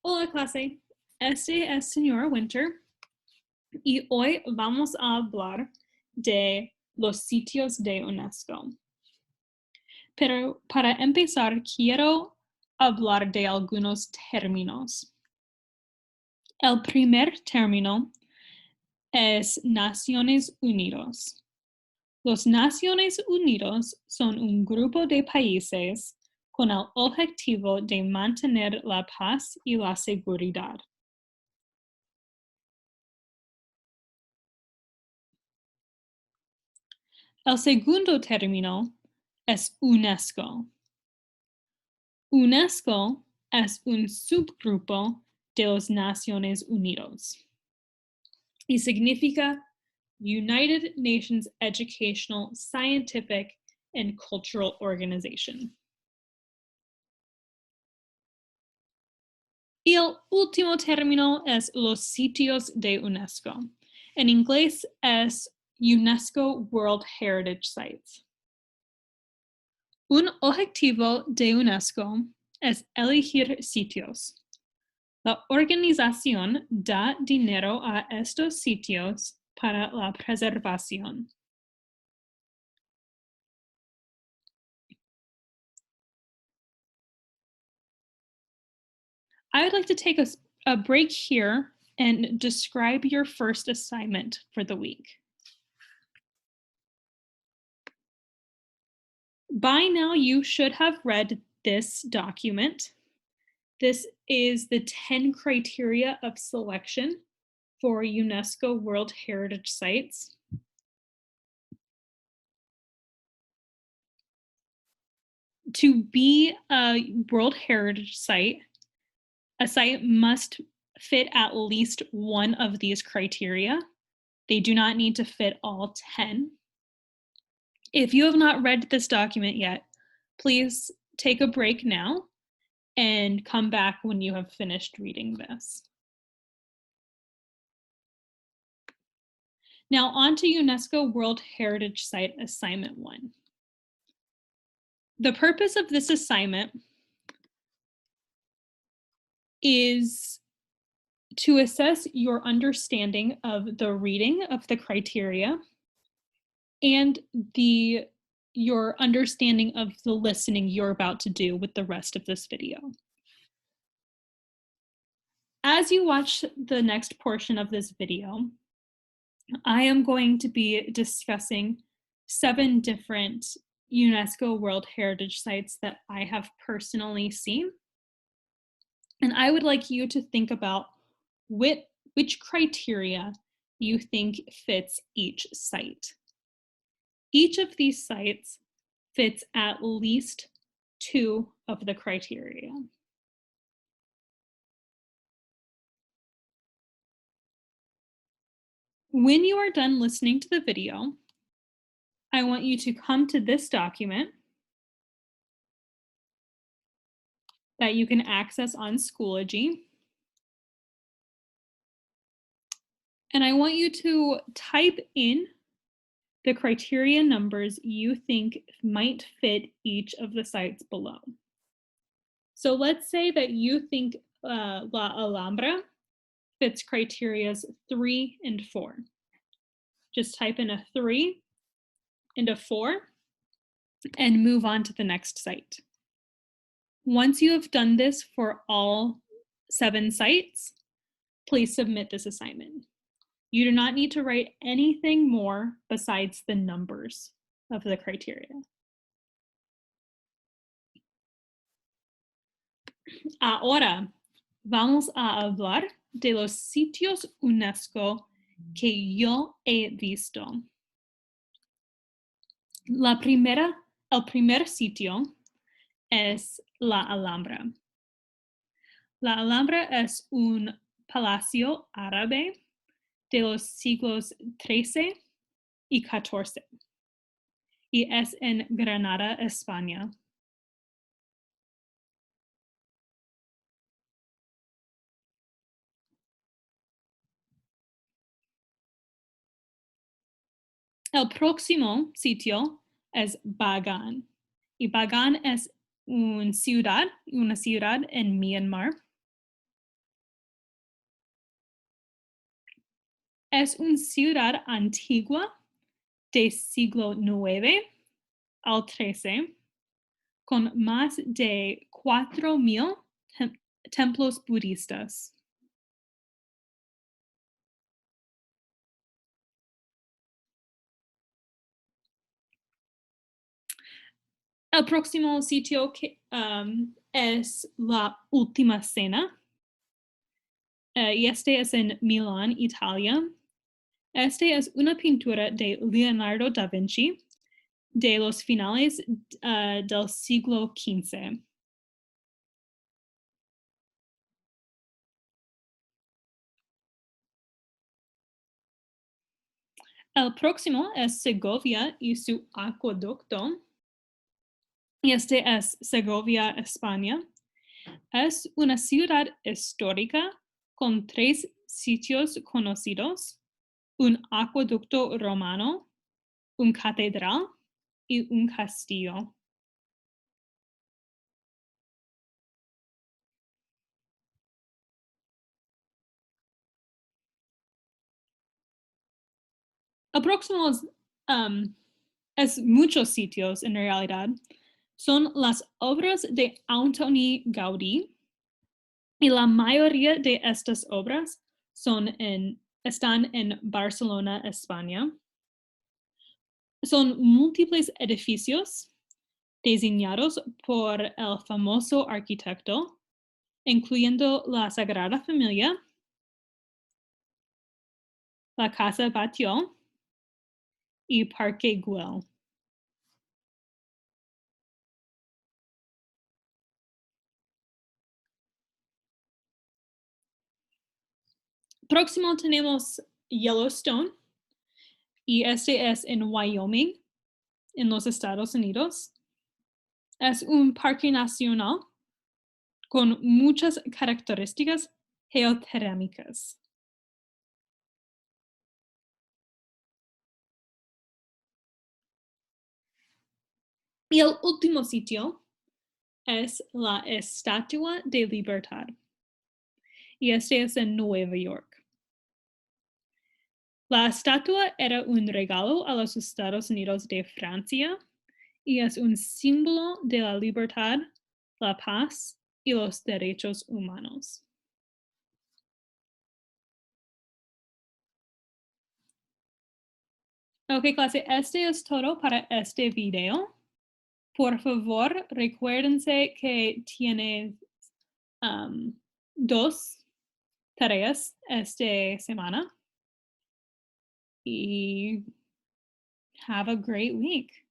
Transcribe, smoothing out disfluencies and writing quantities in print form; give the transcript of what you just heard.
Hola clase, este es señora Winter y hoy vamos a hablar de los sitios de Unesco. Pero para empezar quiero hablar de algunos términos. El primer término es Naciones Unidos. Los Naciones Unidos son un grupo de países con el objetivo de mantener la paz y la seguridad. El segundo término es Unesco. Unesco es un subgrupo de las Naciones Unidas y significa United Nations Educational, Scientific, and Cultural Organization. Y el último término es los sitios de Unesco. En inglés es UNESCO World Heritage Sites. Un objetivo de Unesco es elegir sitios. La organización da dinero a estos sitios para la preservación. I would like to take a break here and describe your first assignment for the week. By now, you should have read this document. This is the 10 criteria of selection for UNESCO World Heritage Sites. To be a World Heritage Site, a site must fit at least one of these criteria. They do not need to fit all 10. If you have not read this document yet, please take a break now and come back when you have finished reading this. Now on to UNESCO World Heritage Site Assignment 1. The purpose of this assignment is to assess your understanding of the reading of the criteria and your understanding of the listening you're about to do with the rest of this video. As you watch the next portion of this video, I am going to be discussing 7 different UNESCO World Heritage Sites that I have personally seen. And I would like you to think about which criteria you think fits each site. Each of these sites fits at least 2 of the criteria. When you are done listening to the video, I want you to come to this document that you can access on Schoology. And I want you to type in the criteria numbers you think might fit each of the sites below. So let's say that you think La Alhambra fits criterias 3 and 4. Just type in a 3 and a 4 and move on to the next site. Once you have done this for all 7 sites, please submit this assignment. You do not need to write anything more besides the numbers of the criteria. Ahora vamos a hablar de los sitios UNESCO que yo he visto. El primer sitio es la Alhambra. La Alhambra es un palacio árabe de los siglos XIII y XIV y es en Granada, España. El próximo sitio es Bagan. Y Bagan es una ciudad en Myanmar. Es una ciudad antigua de siglo IX al XIII, con más de 4,000 templos budistas. El próximo sitio es la Última Cena, y este es en Milán, Italia. Este es una pintura de Leonardo da Vinci de los finales del siglo XV. El próximo es Segovia y su acueducto. Y este es Segovia, España. Es una ciudad histórica con 3 sitios conocidos: un acueducto romano, un catedral y un castillo. El próximo es muchos sitios en realidad. Son las obras de Antoni Gaudí, y la mayoría de estas obras están en Barcelona, España. Son múltiples edificios diseñados por el famoso arquitecto, incluyendo la Sagrada Familia, la Casa Batlló y Parque Güell. Próximo tenemos Yellowstone, y este es en Wyoming, en los Estados Unidos. Es un parque nacional con muchas características geotérmicas. Y el último sitio es la Estatua de Libertad, y este es en Nueva York. La estatua era un regalo a los Estados Unidos de Francia y es un símbolo de la libertad, la paz y los derechos humanos. Ok, clase, este es todo para este video. Por favor, recuérdense que tiene 2 tareas esta semana, y have a great week.